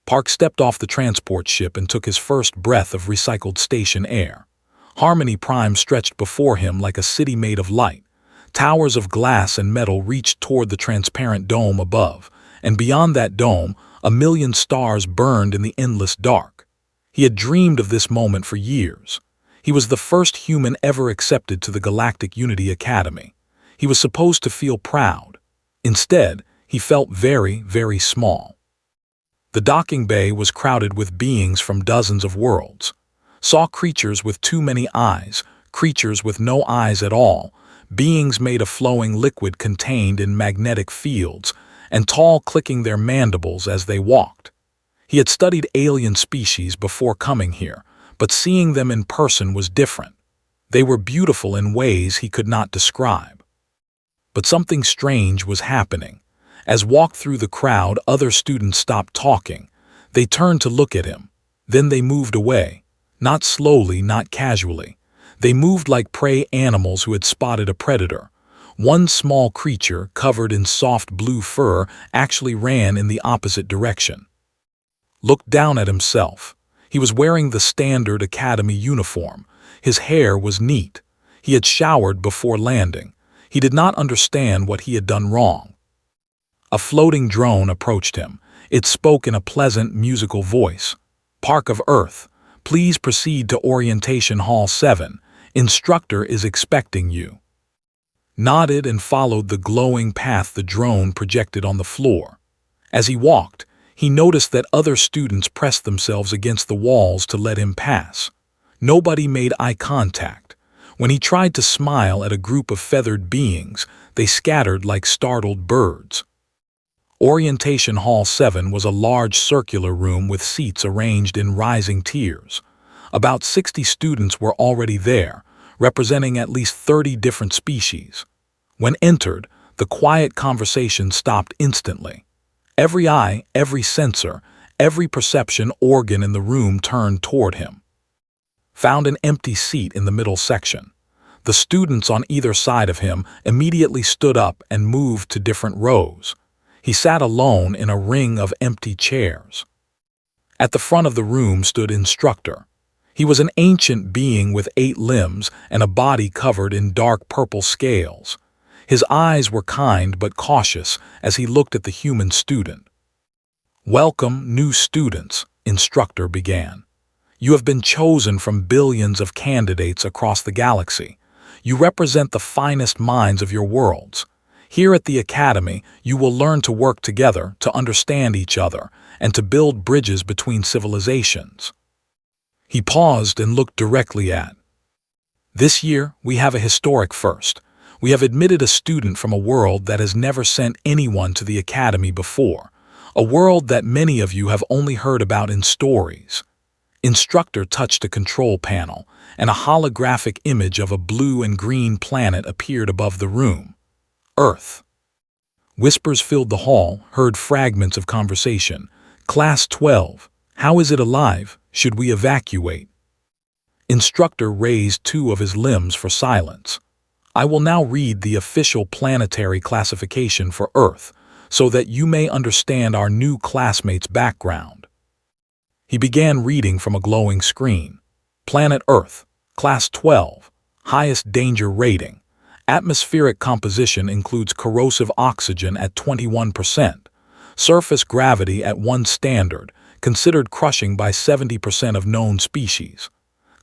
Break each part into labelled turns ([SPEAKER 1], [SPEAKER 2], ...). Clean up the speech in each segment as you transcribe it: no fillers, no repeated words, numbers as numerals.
[SPEAKER 1] Park stepped off the transport ship and took his first breath of recycled station air. Harmony Prime stretched before him like a city made of light. Towers of glass and metal reached toward the transparent dome above, and beyond that dome, a million stars burned in the endless dark. He had dreamed of this moment for years. He was the first human ever accepted to the Galactic Unity Academy. He was supposed to feel proud. Instead, he felt very, very small. The docking bay was crowded with beings from dozens of worlds. Saw creatures with too many eyes, creatures with no eyes at all, beings made of flowing liquid contained in magnetic fields, and tall clicking their mandibles as they walked. He had studied alien species before coming here, but seeing them in person was different. They were beautiful in ways he could not describe. But something strange was happening. As walked through the crowd, other students stopped talking. They turned to look at him. Then they moved away. Not slowly, not casually. They moved like prey animals who had spotted a predator. One small creature, covered in soft blue fur, actually ran in the opposite direction. Looked down at himself. He was wearing the standard academy uniform. His hair was neat. He had showered before landing. He did not understand what he had done wrong. A floating drone approached him. It spoke in a pleasant, musical voice. "Park of Earth, please proceed to Orientation Hall 7. Instructor is expecting you." Nodded and followed the glowing path the drone projected on the floor. As he walked, he noticed that other students pressed themselves against the walls to let him pass. Nobody made eye contact. When he tried to smile at a group of feathered beings, they scattered like startled birds. Orientation Hall 7 was a large circular room with seats arranged in rising tiers. About 60 students were already there, representing at least 30 different species. When entered, the quiet conversation stopped instantly. Every eye, every sensor, every perception organ in the room turned toward him. Found an empty seat in the middle section. The students on either side of him immediately stood up and moved to different rows. He sat alone in a ring of empty chairs. At the front of the room stood Instructor. He was an ancient being with 8 limbs and a body covered in dark purple scales. His eyes were kind but cautious as he looked at the human student. "Welcome, new students," Instructor began. "You have been chosen from billions of candidates across the galaxy. You represent the finest minds of your worlds. Here at the Academy, you will learn to work together, to understand each other, and to build bridges between civilizations." He paused and looked directly at. "This year, we have a historic first. We have admitted a student from a world that has never sent anyone to the Academy before, a world that many of you have only heard about in stories." Instructor touched a control panel, and a holographic image of a blue and green planet appeared above the room. "Earth." Whispers filled the hall, heard fragments of conversation. "Class 12. How is it alive? Should we evacuate?" Instructor raised 2 of his limbs for silence. "I will now read the official planetary classification for Earth, so that you may understand our new classmates' background." He began reading from a glowing screen. Planet Earth, Class 12, highest danger rating. Atmospheric composition includes corrosive oxygen at 21%, surface gravity at 1 standard, considered crushing by 70% of known species.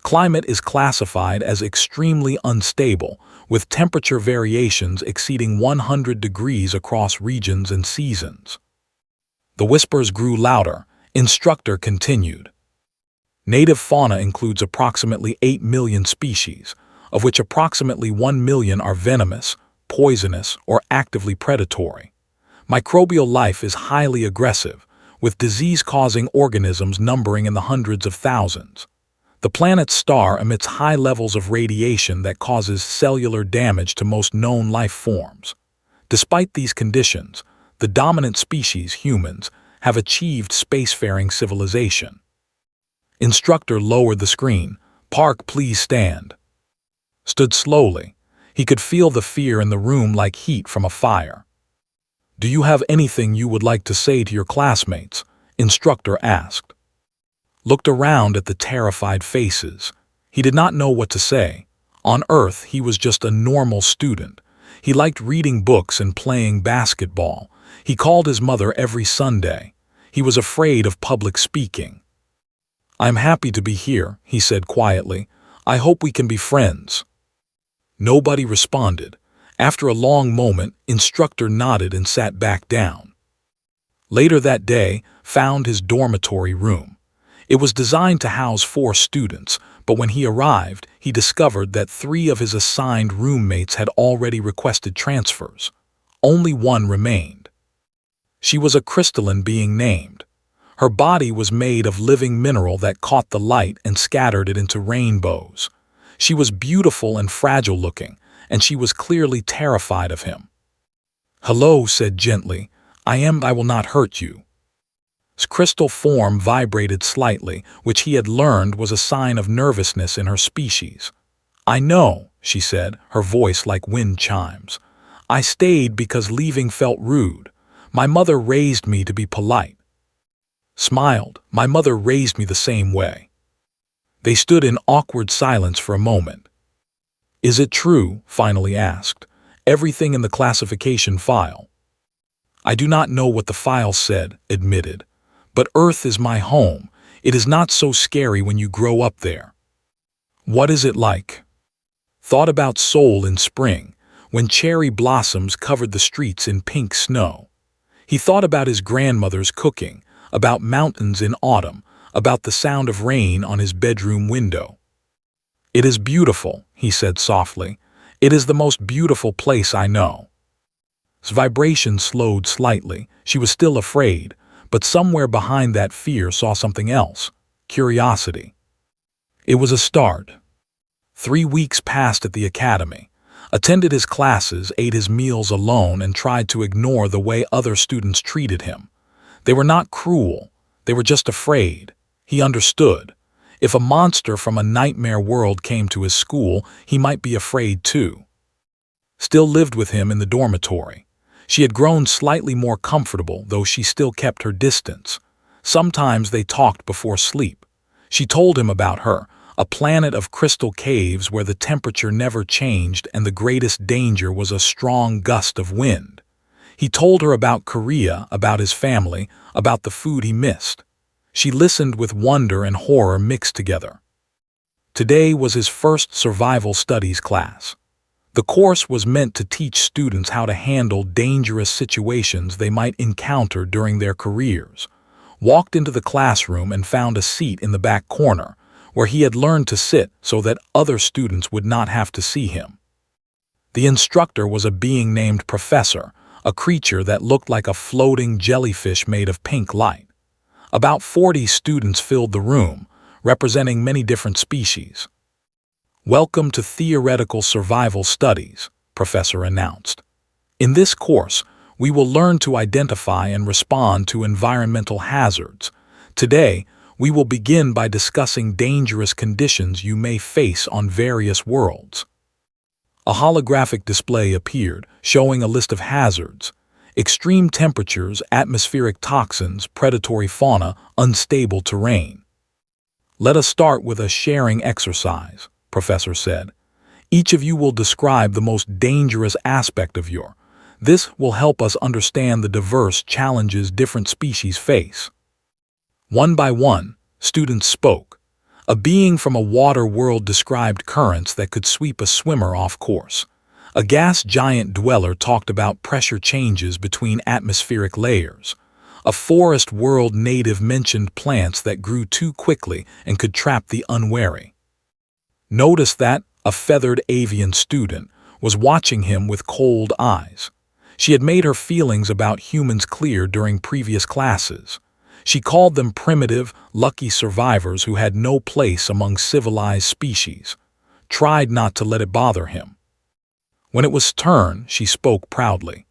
[SPEAKER 1] Climate is classified as extremely unstable, with temperature variations exceeding 100 degrees across regions and seasons. The whispers grew louder. Instructor continued. Native fauna includes approximately 8 million species, of which approximately 1 million are venomous, poisonous, or actively predatory. Microbial life is highly aggressive, with disease-causing organisms numbering in the hundreds of thousands. The planet's star emits high levels of radiation that causes cellular damage to most known life forms. Despite these conditions, the dominant species, humans, have achieved spacefaring civilization. Instructor lowered the screen. "Park, please stand." Stood slowly. He could feel the fear in the room like heat from a fire. "Do you have anything you would like to say to your classmates?" Instructor asked. Looked around at the terrified faces. He did not know what to say. On Earth, he was just a normal student. He liked reading books and playing basketball. He called his mother every Sunday. He was afraid of public speaking. "I'm happy to be here," he said quietly. "I hope we can be friends." Nobody responded. After a long moment, Instructor nodded and sat back down. Later that day, found his dormitory room. It was designed to house 4 students, but when he arrived, he discovered that 3 of his assigned roommates had already requested transfers. Only one remained. She was a crystalline being named. Her body was made of living mineral that caught the light and scattered it into rainbows. She was beautiful and fragile-looking, and she was clearly terrified of him. "Hello," said gently. I will not hurt you." His crystal form vibrated slightly, which he had learned was a sign of nervousness in her species. "I know," she said, her voice like wind chimes. "I stayed because leaving felt rude. My mother raised me to be polite." Smiled. "My mother raised me the same way." They stood in awkward silence for a moment. "Is it true?" finally asked. "Everything in the classification file?" "I do not know what the file said," admitted. "But Earth is my home. It is not so scary when you grow up there." "What is it like?" Thought about Seoul in spring, when cherry blossoms covered the streets in pink snow. He thought about his grandmother's cooking, about mountains in autumn, about the sound of rain on his bedroom window. "It is beautiful," he said softly. "It is the most beautiful place I know." His vibration slowed slightly. She was still afraid, but somewhere behind that fear saw something else: curiosity. It was a start. 3 weeks passed at the academy. Attended his classes, ate his meals alone, and tried to ignore the way other students treated him. They were not cruel. They were just afraid. He understood. If a monster from a nightmare world came to his school, he might be afraid too. Still lived with him in the dormitory. She had grown slightly more comfortable, though she still kept her distance. Sometimes they talked before sleep. She told him about her, a planet of crystal caves where the temperature never changed and the greatest danger was a strong gust of wind. He told her about Korea, about his family, about the food he missed. She listened with wonder and horror mixed together. Today was his first survival studies class. The course was meant to teach students how to handle dangerous situations they might encounter during their careers. Walked into the classroom and found a seat in the back corner, where he had learned to sit so that other students would not have to see him. The instructor was a being named Professor, a creature that looked like a floating jellyfish made of pink light. About 40 students filled the room, representing many different species. "Welcome to Theoretical Survival Studies," Professor announced. "In this course, we will learn to identify and respond to environmental hazards. Today, we will begin by discussing dangerous conditions you may face on various worlds." A holographic display appeared, showing a list of hazards: extreme temperatures, atmospheric toxins, predatory fauna, unstable terrain. "Let us start with a sharing exercise," Professor said. "Each of you will describe the most dangerous aspect of your. This will help us understand the diverse challenges different species face." One by one, students spoke. A being from a water world described currents that could sweep a swimmer off course. A gas giant dweller talked about pressure changes between atmospheric layers. A forest world native mentioned plants that grew too quickly and could trap the unwary. Notice that a feathered avian student was watching him with cold eyes. She had made her feelings about humans clear during previous classes. She called them primitive, lucky survivors who had no place among civilized species. Tried not to let it bother him. When it was turn, she spoke proudly.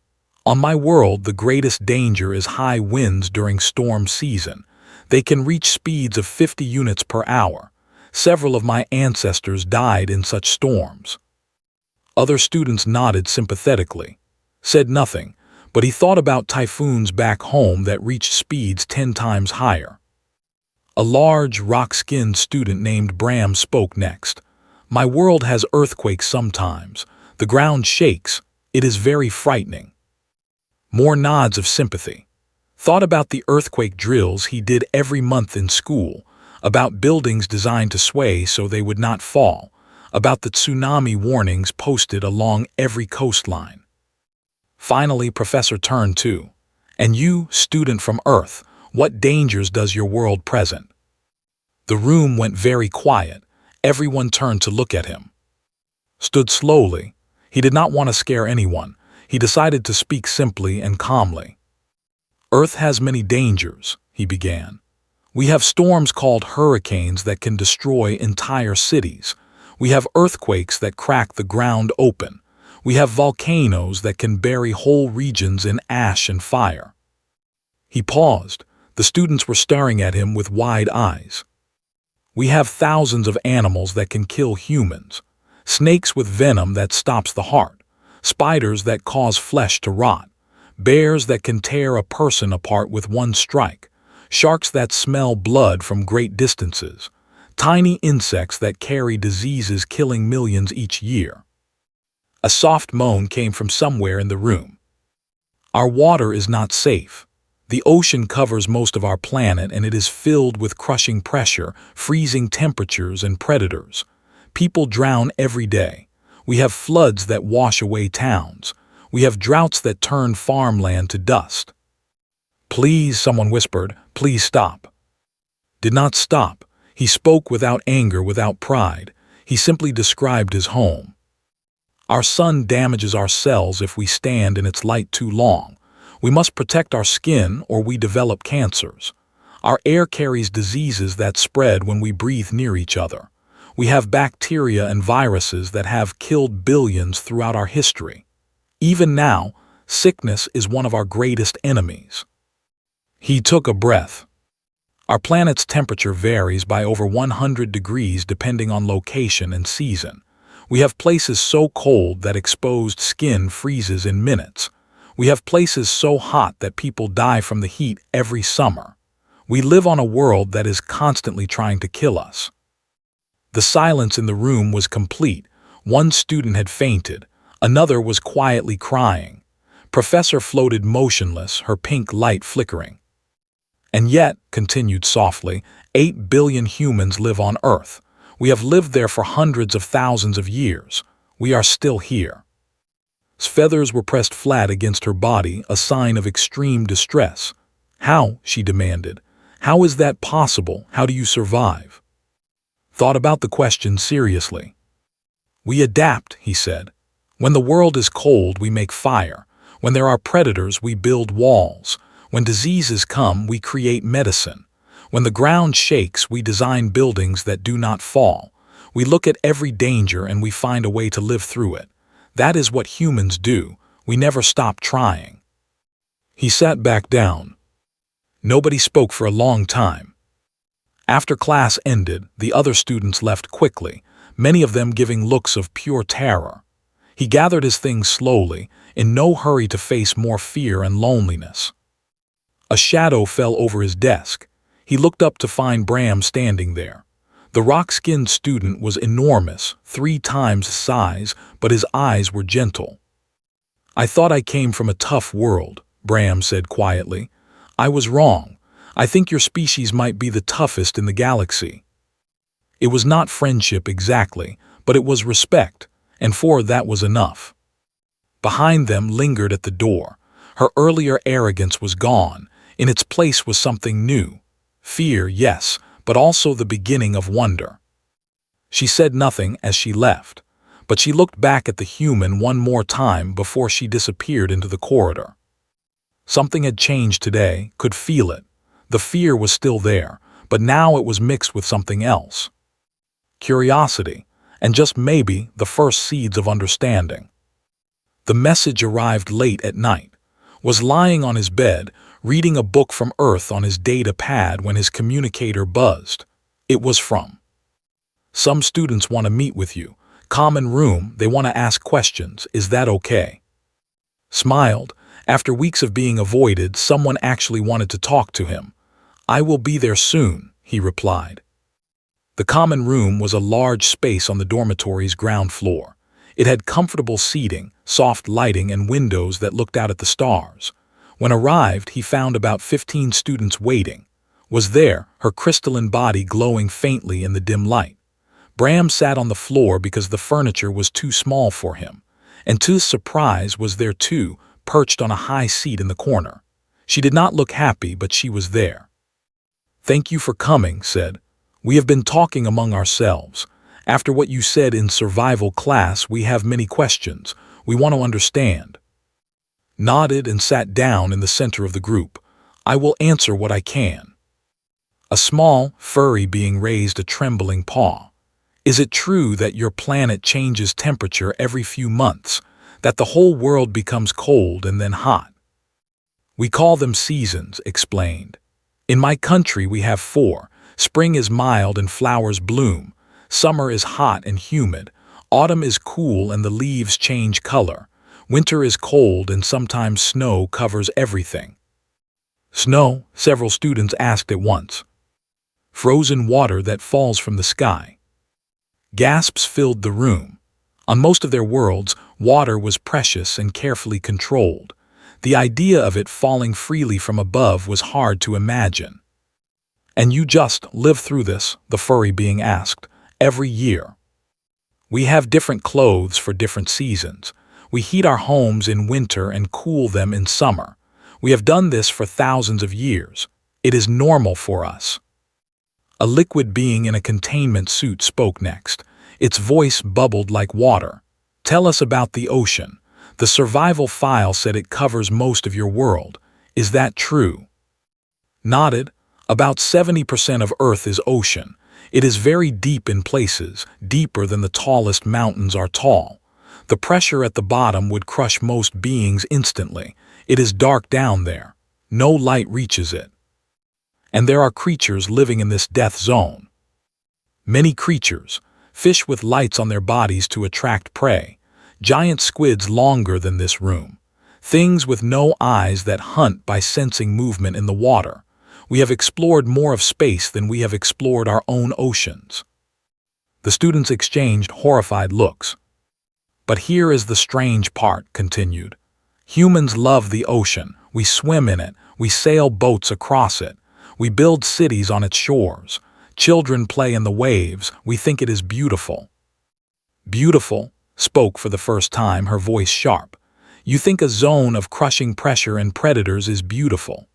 [SPEAKER 1] "On my world, the greatest danger is high winds during storm season. They can reach speeds of 50 units per hour. Several of my ancestors died in such storms." Other students nodded sympathetically, said nothing, but he thought about typhoons back home that reached speeds 10 times higher. A large, rock-skinned student named Bram spoke next. "My world has earthquakes sometimes. The ground shakes. It is very frightening." More nods of sympathy. Thought about the earthquake drills he did every month in school, about buildings designed to sway so they would not fall, about the tsunami warnings posted along every coastline. Finally, Professor turned to, "And you, student from Earth, what dangers does your world present?" The room went very quiet. Everyone turned to look at him. Stood slowly. He did not want to scare anyone. He decided to speak simply and calmly. "Earth has many dangers," he began. "We have storms called hurricanes that can destroy entire cities. We have earthquakes that crack the ground open. We have volcanoes that can bury whole regions in ash and fire." He paused. The students were staring at him with wide eyes. "We have thousands of animals that can kill humans. Snakes with venom that stops the heart. Spiders that cause flesh to rot. Bears that can tear a person apart with one strike. Sharks that smell blood from great distances. Tiny insects that carry diseases killing millions each year." A soft moan came from somewhere in the room. "Our water is not safe. The ocean covers most of our planet and it is filled with crushing pressure, freezing temperatures, and predators. People drown every day. We have floods that wash away towns. We have droughts that turn farmland to dust." "Please," someone whispered, "please stop." Did not stop. He spoke without anger, without pride. He simply described his home. "Our sun damages our cells if we stand in its light too long. We must protect our skin or we develop cancers. Our air carries diseases that spread when we breathe near each other. We have bacteria and viruses that have killed billions throughout our history. Even now, sickness is one of our greatest enemies." He took a breath. "Our planet's temperature varies by over 100 degrees depending on location and season. We have places so cold that exposed skin freezes in minutes. We have places so hot that people die from the heat every summer. We live on a world that is constantly trying to kill us." The silence in the room was complete. One student had fainted. Another was quietly crying. Professor floated motionless, her pink light flickering. "And yet," continued softly, 8 billion humans live on Earth. We have lived there for hundreds of thousands of years. We are still here." Feathers were pressed flat against her body, a sign of extreme distress. "How?" she demanded. "How is that possible? How do you survive?" Thought about the question seriously. "We adapt," he said. "When the world is cold, we make fire. When there are predators, we build walls. When diseases come, we create medicine. When the ground shakes, we design buildings that do not fall. We look at every danger and we find a way to live through it. That is what humans do. We never stop trying." He sat back down. Nobody spoke for a long time. After class ended, the other students left quickly, many of them giving looks of pure terror. He gathered his things slowly, in no hurry to face more fear and loneliness. A shadow fell over his desk. He looked up to find Bram standing there. The rock-skinned student was enormous, 3 times his size, but his eyes were gentle. "I thought I came from a tough world," Bram said quietly. "I was wrong. I think your species might be the toughest in the galaxy." It was not friendship exactly, but it was respect, and for that was enough. Behind them lingered at the door. Her earlier arrogance was gone. In its place was something new. Fear, yes, but also the beginning of wonder. She said nothing as she left, but she looked back at the human one more time before she disappeared into the corridor. Something had changed today, could feel it. The fear was still there, but now it was mixed with something else. Curiosity, and just maybe the first seeds of understanding. The message arrived late at night. Was lying on his bed, reading a book from Earth on his data pad when his communicator buzzed. It was from, "Some students want to meet with you. Common room, they want to ask questions. Is that okay?" Smiled, After weeks of being avoided, someone actually wanted to talk to him. "I will be there soon," he replied. The common room was a large space on the dormitory's ground floor. It had comfortable seating, soft lighting, and windows that looked out at the stars. When arrived, he found about 15 students waiting. Was there, her crystalline body glowing faintly in the dim light. Bram sat on the floor because the furniture was too small for him, and to his surprise was there too, perched on a high seat in the corner. She did not look happy, but she was there. "Thank you for coming," said. "We have been talking among ourselves. After what you said in survival class, we have many questions. We want to understand." Nodded and sat down in the center of the group. "I will answer what I can." A small, furry being raised a trembling paw. "Is it true that your planet changes temperature every few months, that the whole world becomes cold and then hot?" "We call them seasons," explained. "In my country we have 4. Spring is mild and flowers bloom. Summer is hot and humid. Autumn is cool and the leaves change color. Winter is cold and sometimes snow covers everything." "Snow?" several students asked at once. "Frozen water that falls from the sky." Gasps filled the room. On most of their worlds, water was precious and carefully controlled. The idea of it falling freely from above was hard to imagine. "And you just live through this?" the furry being asked. "Every year?" "We have different clothes for different seasons. We heat our homes in winter and cool them in summer. We have done this for thousands of years. It is normal for us." A liquid being in a containment suit spoke next. Its voice bubbled like water. "Tell us about the ocean. The survival file said it covers most of your world. Is that true?" Nodded. "About 70% of Earth is ocean. It is very deep in places, deeper than the tallest mountains are tall. The pressure at the bottom would crush most beings instantly. It is dark down there. No light reaches it. And there are creatures living in this death zone. Many creatures, fish with lights on their bodies to attract prey, giant squids longer than this room, things with no eyes that hunt by sensing movement in the water. We have explored more of space than we have explored our own oceans." The students exchanged horrified looks. "But here is the strange part," continued. "Humans love the ocean. We swim in it. We sail boats across it. We build cities on its shores. Children play in the waves. We think it is beautiful." "Beautiful?" spoke for the first time, her voice sharp. "You think a zone of crushing pressure and predators is beautiful?"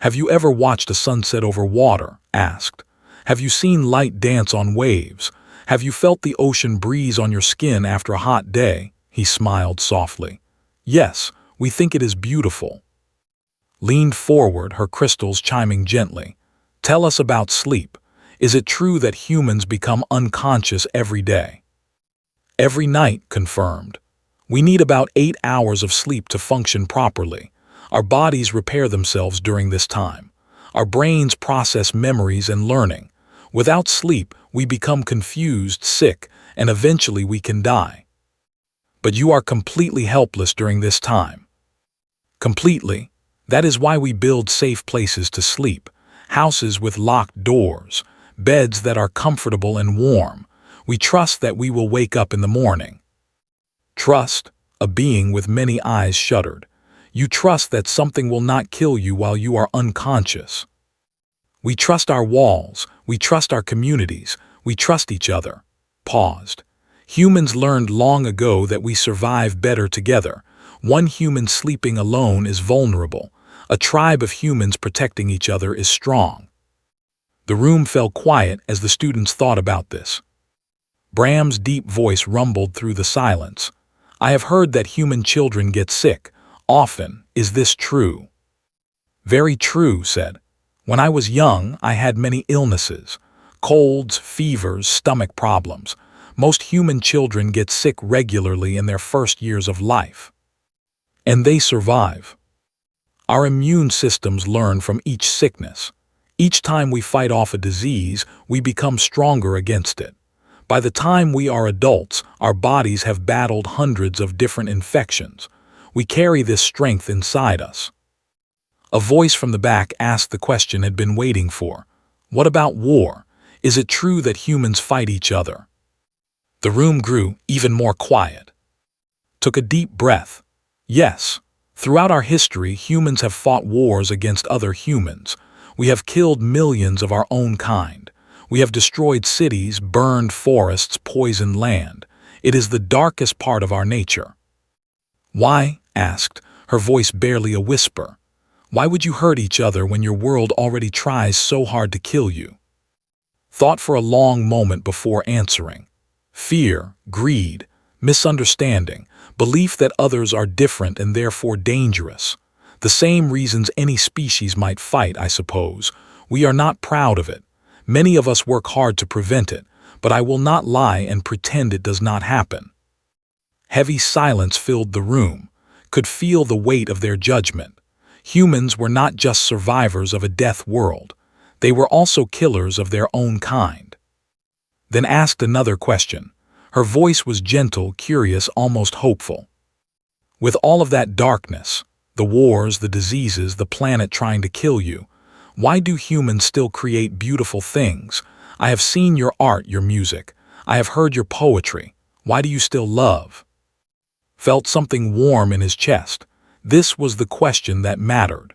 [SPEAKER 1] "Have you ever watched a sunset over water?" asked. "Have you seen light dance on waves? Have you felt the ocean breeze on your skin after a hot day?" He smiled softly. "Yes, we think it is beautiful." Leaned forward, her crystals chiming gently. "Tell us about sleep. Is it true that humans become unconscious every day?" "Every night," confirmed. "We need about 8 hours of sleep to function properly. Our bodies repair themselves during this time. Our brains process memories and learning. Without sleep, we become confused, sick, and eventually we can die." "But you are completely helpless during this time." "Completely. That is why we build safe places to sleep, houses with locked doors, beds that are comfortable and warm. We trust that we will wake up in the morning." "Trust?" A being with many eyes shuddered. "You trust that something will not kill you while you are unconscious." "We trust our walls, we trust our communities, we trust each other." Paused. "Humans learned long ago that we survive better together. One human sleeping alone is vulnerable. A tribe of humans protecting each other is strong." The room fell quiet as the students thought about this. Bram's deep voice rumbled through the silence. "I have heard that human children get sick. Often. Is this true?" "Very true," said. "When I was young, I had many illnesses. Colds, fevers, stomach problems. Most human children get sick regularly in their first years of life. And they survive. Our immune systems learn from each sickness. Each time we fight off a disease, we become stronger against it. By the time we are adults, our bodies have battled hundreds of different infections. We carry this strength inside us. A voice from the back asked the question had been waiting for. What about war? Is it true that humans fight each other? The room grew even more quiet. Took a deep breath. Yes. Throughout our history, humans have fought wars against other humans. We have killed millions of our own kind. We have destroyed cities, burned forests, poisoned land. It is the darkest part of our nature. Why? Asked, her voice barely a whisper. Why would you hurt each other when your world already tries so hard to kill you? Thought for a long moment before answering. Fear, greed, misunderstanding, belief that others are different and therefore dangerous. The same reasons any species might fight, I suppose. We are not proud of it. Many of us work hard to prevent it, but I will not lie and pretend it does not happen. Heavy silence filled the room, could feel the weight of their judgment. Humans were not just survivors of a death world. They were also killers of their own kind. Then asked another question. Her voice was gentle, curious, almost hopeful. With all of that darkness, the wars, the diseases, the planet trying to kill you, why do humans still create beautiful things? I have seen your art, your music. I have heard your poetry. Why do you still love? Felt something warm in his chest. This was the question that mattered.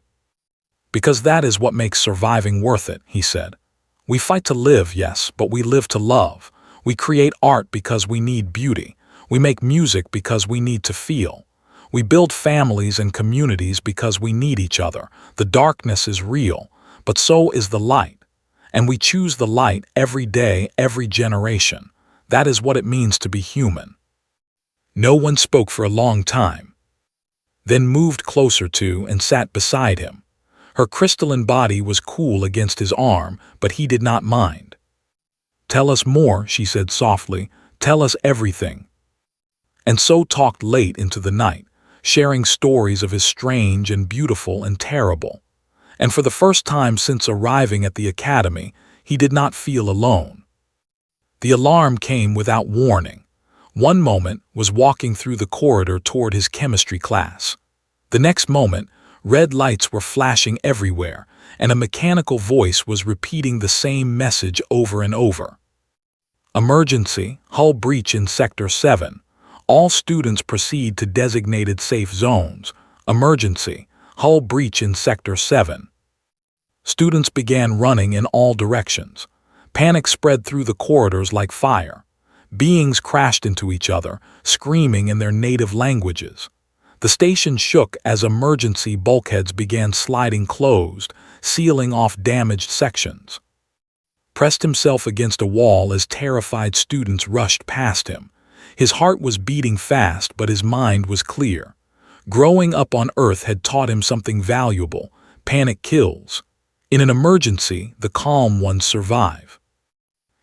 [SPEAKER 1] Because that is what makes surviving worth it, he said. We fight to live, yes, but we live to love. We create art because we need beauty. We make music because we need to feel. We build families and communities because we need each other. The darkness is real, but so is the light. And we choose the light every day, every generation. That is what it means to be human. No one spoke for a long time. Then moved closer to and sat beside him. Her crystalline body was cool against his arm, but he did not mind. Tell us more, she said softly. Tell us everything. And so talked late into the night, sharing stories of his strange and beautiful and terrible. And for the first time since arriving at the academy, he did not feel alone. The alarm came without warning. One moment was walking through the corridor toward his chemistry class. The next moment, red lights were flashing everywhere, and a mechanical voice was repeating the same message over and over. Emergency, hull breach in Sector 7. All students proceed to designated safe zones. Emergency, hull breach in Sector 7. Students began running in all directions. Panic spread through the corridors like fire. Beings crashed into each other, screaming in their native languages. The station shook as emergency bulkheads began sliding closed, sealing off damaged sections. Pressed himself against a wall as terrified students rushed past him. His heart was beating fast, but his mind was clear. Growing up on Earth had taught him something valuable. Panic kills. In an emergency, the calm ones survive.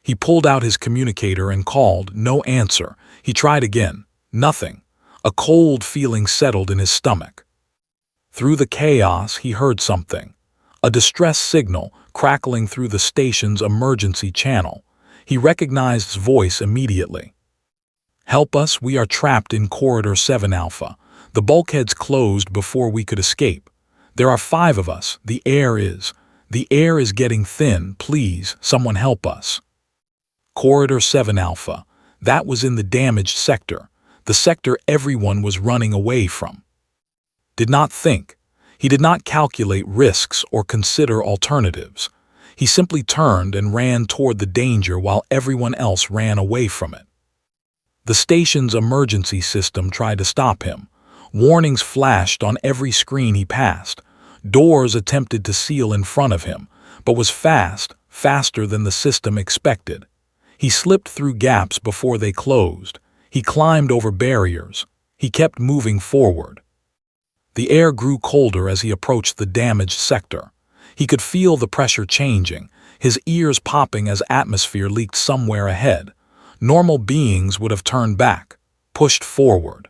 [SPEAKER 1] He pulled out his communicator and called. No answer. He tried again. Nothing. A cold feeling settled in his stomach. Through the chaos, he heard something. A distress signal crackling through the station's emergency channel. He recognized his voice immediately. Help us, we are trapped in Corridor 7 Alpha. The bulkheads closed before we could escape. There are 5 of us. The air is getting thin. Please, someone help us. Corridor 7 Alpha. That was in the damaged sector. The sector everyone was running away from. Did not think. He did not calculate risks or consider alternatives. He simply turned and ran toward the danger while everyone else ran away from it. The station's emergency system tried to stop him. Warnings flashed on every screen he passed. Doors attempted to seal in front of him, but was faster than the system expected. He slipped through gaps before they closed. He climbed over barriers. He kept moving forward. The air grew colder as he approached the damaged sector. He could feel the pressure changing, his ears popping as atmosphere leaked somewhere ahead. Normal beings would have turned back, pushed forward.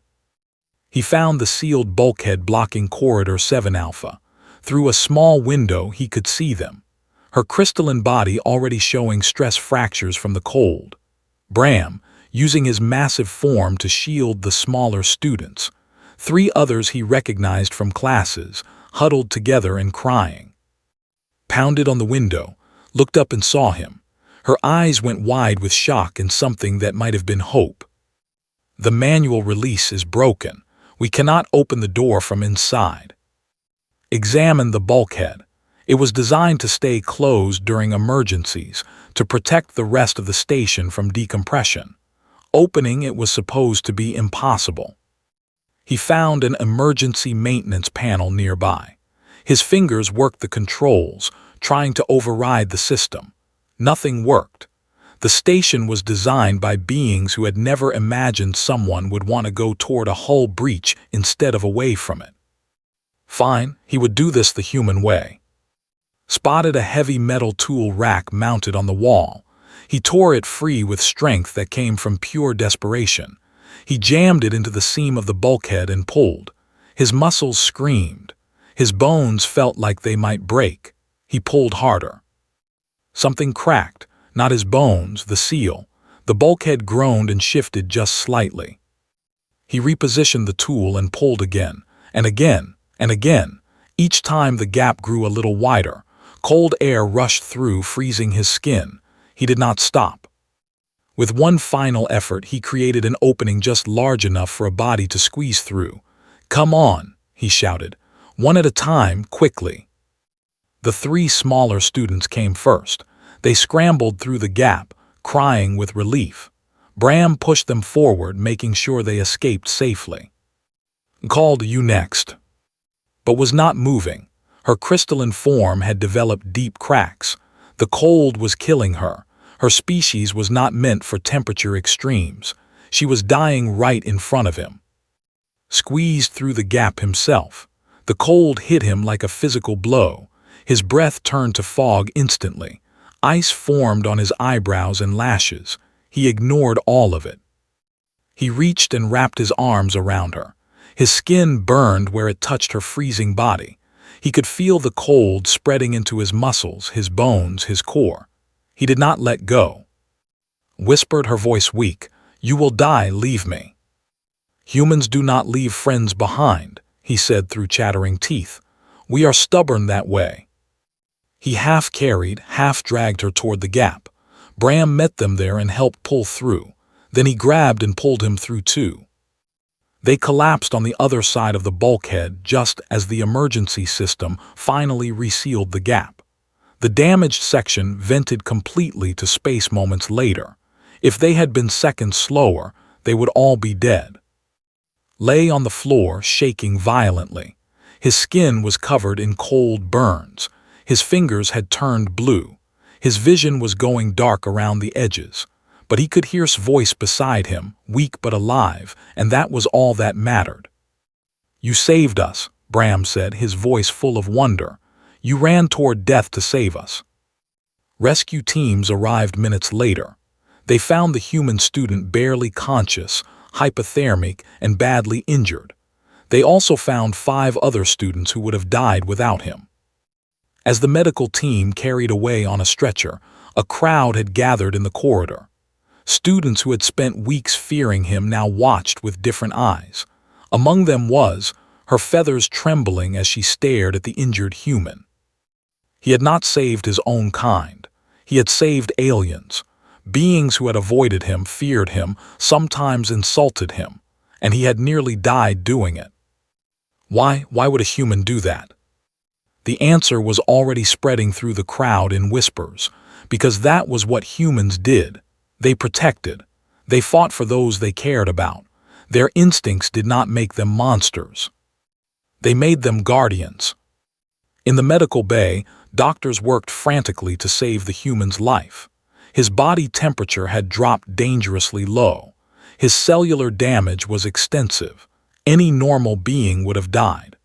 [SPEAKER 1] He found the sealed bulkhead blocking Corridor 7 Alpha. Through a small window, he could see them. Her crystalline body already showing stress fractures from the cold. Bram, using his massive form to shield the smaller students. 3 others he recognized from classes, huddled together and crying. Pounded on the window, looked up and saw him. Her eyes went wide with shock and something that might have been hope. "The manual release is broken. We cannot open the door from inside." Examine the bulkhead. It was designed to stay closed during emergencies, to protect the rest of the station from decompression. Opening it was supposed to be impossible. He found an emergency maintenance panel nearby. His fingers worked the controls, trying to override the system. Nothing worked. The station was designed by beings who had never imagined someone would want to go toward a hull breach instead of away from it. Fine, he would do this the human way. Spotted a heavy metal tool rack mounted on the wall. He tore it free with strength that came from pure desperation. He jammed it into the seam of the bulkhead and pulled. His muscles screamed. His bones felt like they might break. He pulled harder. Something cracked, not his bones, the seal. The bulkhead groaned and shifted just slightly. He repositioned the tool and pulled again, and again, and again. Each time the gap grew a little wider. Cold air rushed through, freezing his skin. He did not stop. With one final effort, he created an opening just large enough for a body to squeeze through. "Come on," he shouted. "One at a time, quickly." The 3 smaller students came first. They scrambled through the gap, crying with relief. Bram pushed them forward, making sure they escaped safely. "Called you next," but was not moving. Her crystalline form had developed deep cracks. The cold was killing her. Her species was not meant for temperature extremes. She was dying right in front of him. Squeezed through the gap himself. The cold hit him like a physical blow. His breath turned to fog instantly. Ice formed on his eyebrows and lashes. He ignored all of it. He reached and wrapped his arms around her. His skin burned where it touched her freezing body. He could feel the cold spreading into his muscles, his bones, his core. He did not let go. Whispered, her voice weak, "You will die, leave me." "Humans do not leave friends behind," he said through chattering teeth. "We are stubborn that way." He half carried, half dragged her toward the gap. Bram met them there and helped pull through. Then he grabbed and pulled him through too. They collapsed on the other side of the bulkhead just as the emergency system finally resealed the gap. The damaged section vented completely to space moments later. If they had been seconds slower, they would all be dead. Lay on the floor, shaking violently. His skin was covered in cold burns. His fingers had turned blue. His vision was going dark around the edges. But he could hear his voice beside him, weak but alive, and that was all that mattered. "You saved us," Bram said, his voice full of wonder. "You ran toward death to save us." Rescue teams arrived minutes later. They found the human student barely conscious, hypothermic, and badly injured. They also found 5 other students who would have died without him. As the medical team carried away on a stretcher, a crowd had gathered in the corridor. Students who had spent weeks fearing him now watched with different eyes. Among them was, her feathers trembling as she stared at the injured human. He had not saved his own kind. He had saved aliens. Beings who had avoided him, feared him, sometimes insulted him, and he had nearly died doing it. Why would a human do that? The answer was already spreading through the crowd in whispers, because that was what humans did. They protected. They fought for those they cared about. Their instincts did not make them monsters. They made them guardians. In the medical bay, doctors worked frantically to save the human's life. His body temperature had dropped dangerously low. His cellular damage was extensive. Any normal being would have died.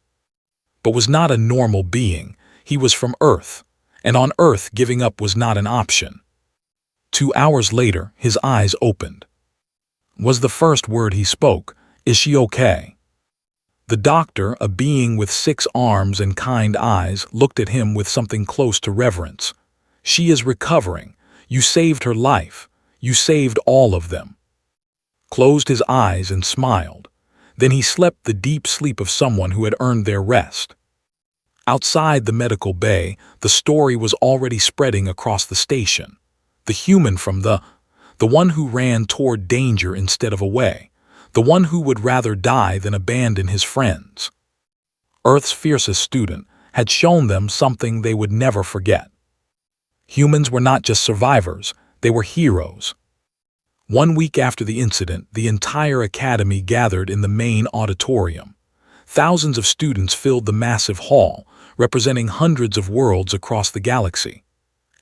[SPEAKER 1] But was not a normal being. He was from Earth, and on Earth giving up was not an option. 2 hours later, his eyes opened. Was the first word he spoke, "Is she okay?" The doctor, a being with 6 arms and kind eyes, looked at him with something close to reverence. "She is recovering. You saved her life. You saved all of them." Closed his eyes and smiled. Then he slept the deep sleep of someone who had earned their rest. Outside the medical bay, the story was already spreading across the station. The human from the one who ran toward danger instead of away, the one who would rather die than abandon his friends. Earth's fiercest student had shown them something they would never forget. Humans were not just survivors, they were heroes. 1 week after the incident, the entire academy gathered in the main auditorium. Thousands of students filled the massive hall, representing hundreds of worlds across the galaxy.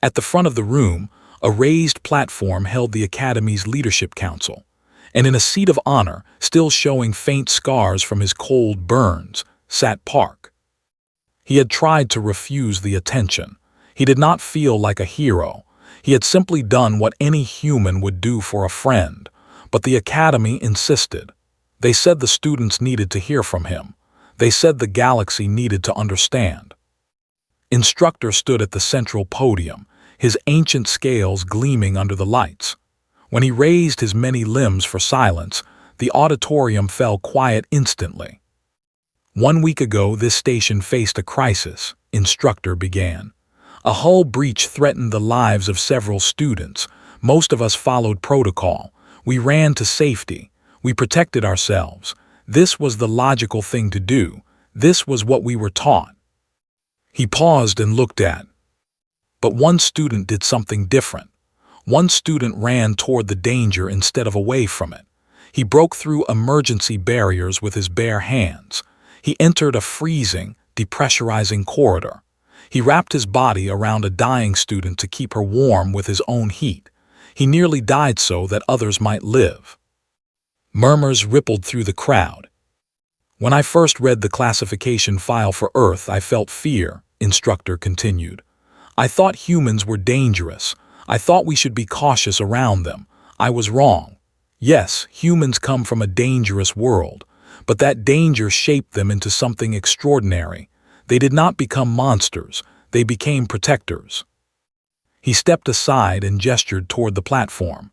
[SPEAKER 1] At the front of the room, a raised platform held the Academy's Leadership Council, and in a seat of honor, still showing faint scars from his cold burns, sat Park. He had tried to refuse the attention. He did not feel like a hero. He had simply done what any human would do for a friend, but the Academy insisted. They said the students needed to hear from him. They said the galaxy needed to understand. Instructor stood at the central podium, his ancient scales gleaming under the lights. When he raised his many limbs for silence, the auditorium fell quiet instantly. 1 week ago, this station faced a crisis, Instructor began. A hull breach threatened the lives of several students. Most of us followed protocol. We ran to safety. We protected ourselves. This was the logical thing to do. This was what we were taught. He paused and looked at. But one student did something different. One student ran toward the danger instead of away from it. He broke through emergency barriers with his bare hands. He entered a freezing, depressurizing corridor. He wrapped his body around a dying student to keep her warm with his own heat. He nearly died so that others might live. Murmurs rippled through the crowd. When I first read the classification file for Earth, I felt fear, Instructor continued. I thought humans were dangerous. I thought we should be cautious around them. I was wrong. Yes, humans come from a dangerous world, but that danger shaped them into something extraordinary. They did not become monsters, they became protectors. He stepped aside and gestured toward the platform.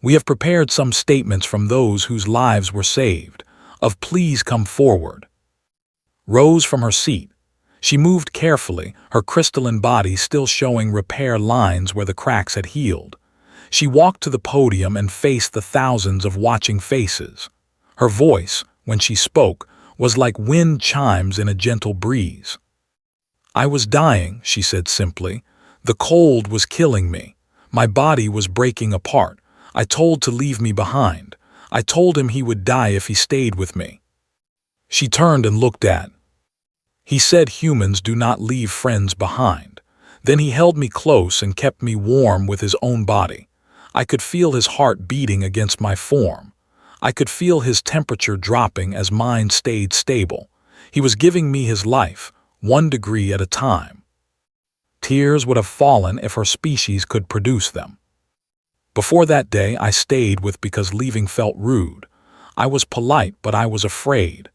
[SPEAKER 1] We have prepared some statements from those whose lives were saved. Please come forward. Rose from her seat. She moved carefully, her crystalline body still showing repair lines where the cracks had healed. She walked to the podium and faced the thousands of watching faces. Her voice, when she spoke, was like wind chimes in a gentle breeze. I was dying, she said simply. The cold was killing me. My body was breaking apart. I told to leave me behind. I told him he would die if he stayed with me. She turned and looked at. He said humans do not leave friends behind. Then he held me close and kept me warm with his own body. I could feel his heart beating against my form. I could feel his temperature dropping as mine stayed stable. He was giving me his life, 1 degree at a time. Tears would have fallen if her species could produce them. Before that day, I stayed with because leaving felt rude. I was polite, but I was afraid.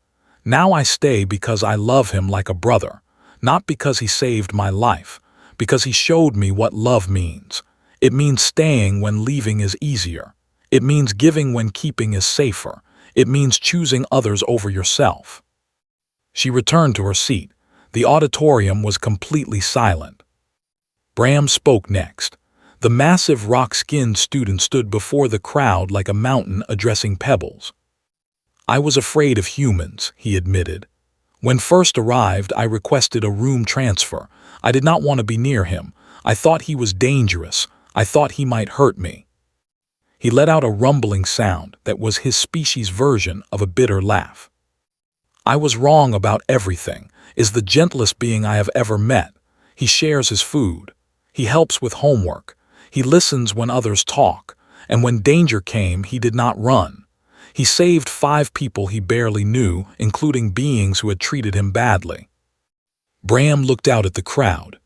[SPEAKER 1] Now I stay because I love him like a brother, not because he saved my life, because he showed me what love means. It means staying when leaving is easier. It means giving when keeping is safer. It means choosing others over yourself. She returned to her seat. The auditorium was completely silent. Bram spoke next. The massive rock-skinned student stood before the crowd like a mountain addressing pebbles. I was afraid of humans, he admitted. When first arrived, I requested a room transfer. I did not want to be near him. I thought he was dangerous. I thought he might hurt me. He let out a rumbling sound that was his species' version of a bitter laugh. I was wrong about everything. Is the gentlest being I have ever met. He shares his food. He helps with homework. He listens when others talk. And when danger came, he did not run. He saved 5 people he barely knew, including beings who had treated him badly. Bram looked out at the crowd.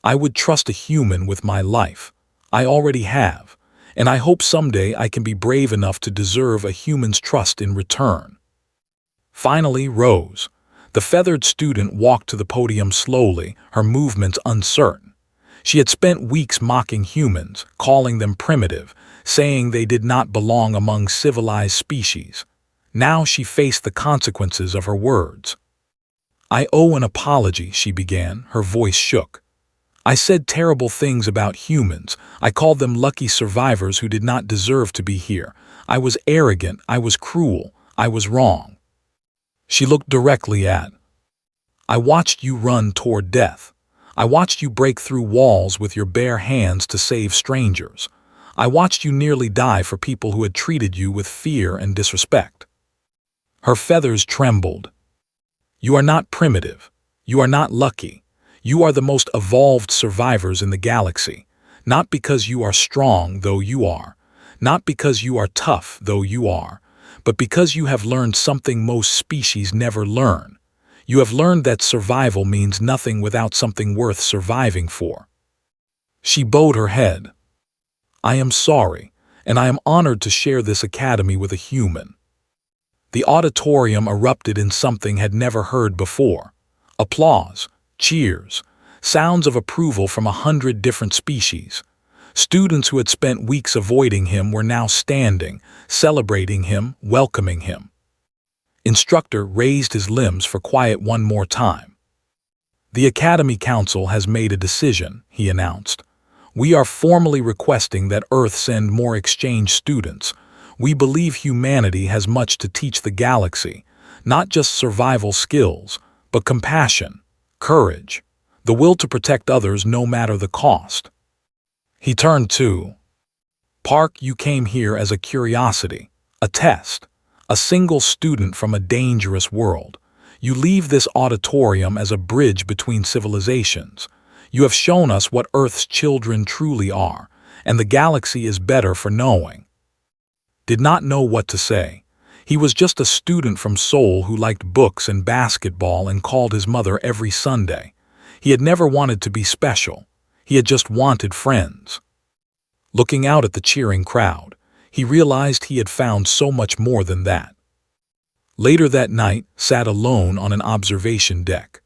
[SPEAKER 1] I would trust a human with my life. I already have. And I hope someday I can be brave enough to deserve a human's trust in return. Finally, Rose. The feathered student walked to the podium slowly, her movements uncertain. She had spent weeks mocking humans, calling them primitive, saying they did not belong among civilized species. Now she faced the consequences of her words. "I owe an apology," she began, her voice shook. "I said terrible things about humans. I called them lucky survivors who did not deserve to be here. I was arrogant, I was cruel, I was wrong." She looked directly at. "I watched you run toward death. I watched you break through walls with your bare hands to save strangers. I watched you nearly die for people who had treated you with fear and disrespect." Her feathers trembled. "You are not primitive. You are not lucky. You are the most evolved survivors in the galaxy. Not because you are strong, though you are. Not because you are tough, though you are. But because you have learned something most species never learn. You have learned that survival means nothing without something worth surviving for." She bowed her head. "I am sorry, and I am honored to share this academy with a human." The auditorium erupted in something had never heard before. Applause, cheers, sounds of approval from 100 different species. Students who had spent weeks avoiding him were now standing, celebrating him, welcoming him. Instructor raised his limbs for quiet one more time. "The Academy Council has made a decision," he announced. "We are formally requesting that Earth send more exchange students. We believe humanity has much to teach the galaxy, not just survival skills, but compassion, courage, the will to protect others no matter the cost." He turned to Park. "You came here as a curiosity, a test, a single student from a dangerous world. You leave this auditorium as a bridge between civilizations. You have shown us what Earth's children truly are, and the galaxy is better for knowing." Did not know what to say. He was just a student from Seoul who liked books and basketball and called his mother every Sunday. He had never wanted to be special. He had just wanted friends. Looking out at the cheering crowd, he realized he had found so much more than that. Later that night, sat alone on an observation deck.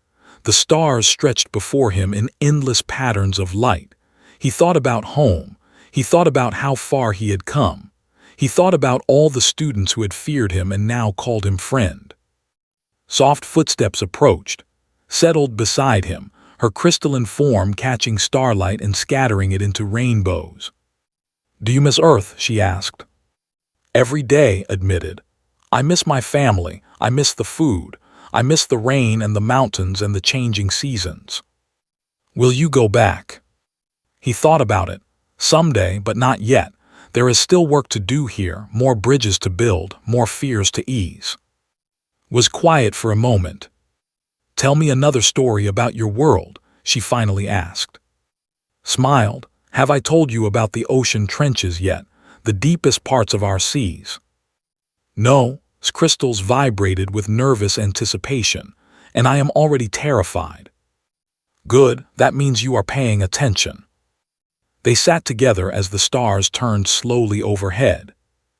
[SPEAKER 1] The stars stretched before him in endless patterns of light. He thought about home. He thought about how far he had come. He thought about all the students who had feared him and now called him friend. Soft footsteps approached, settled beside him, her crystalline form catching starlight and scattering it into rainbows. "Do you miss Earth?" she asked. "Every day," admitted. "I miss my family, I miss the food, I miss the rain and the mountains and the changing seasons." "Will you go back?" He thought about it. "Someday, but not yet. There is still work to do here, more bridges to build, more fears to ease." Was quiet for a moment. "Tell me another story about your world," she finally asked. Smiled. "Have I told you about the ocean trenches yet, the deepest parts of our seas?" "No." Crystals vibrated with nervous anticipation. "And I am already terrified." "Good, that means you are paying attention." They sat together as the stars turned slowly overhead.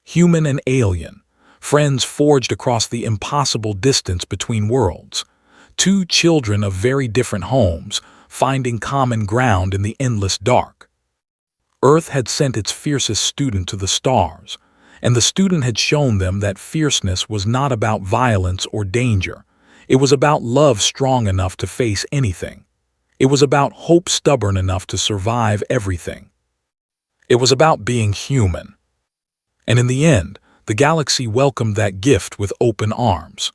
[SPEAKER 1] Human and alien, friends forged across the impossible distance between worlds. Two children of very different homes, finding common ground in the endless dark. Earth had sent its fiercest student to the stars, and the student had shown them that fierceness was not about violence or danger. It was about love strong enough to face anything. It was about hope stubborn enough to survive everything. It was about being human. And in the end, the galaxy welcomed that gift with open arms.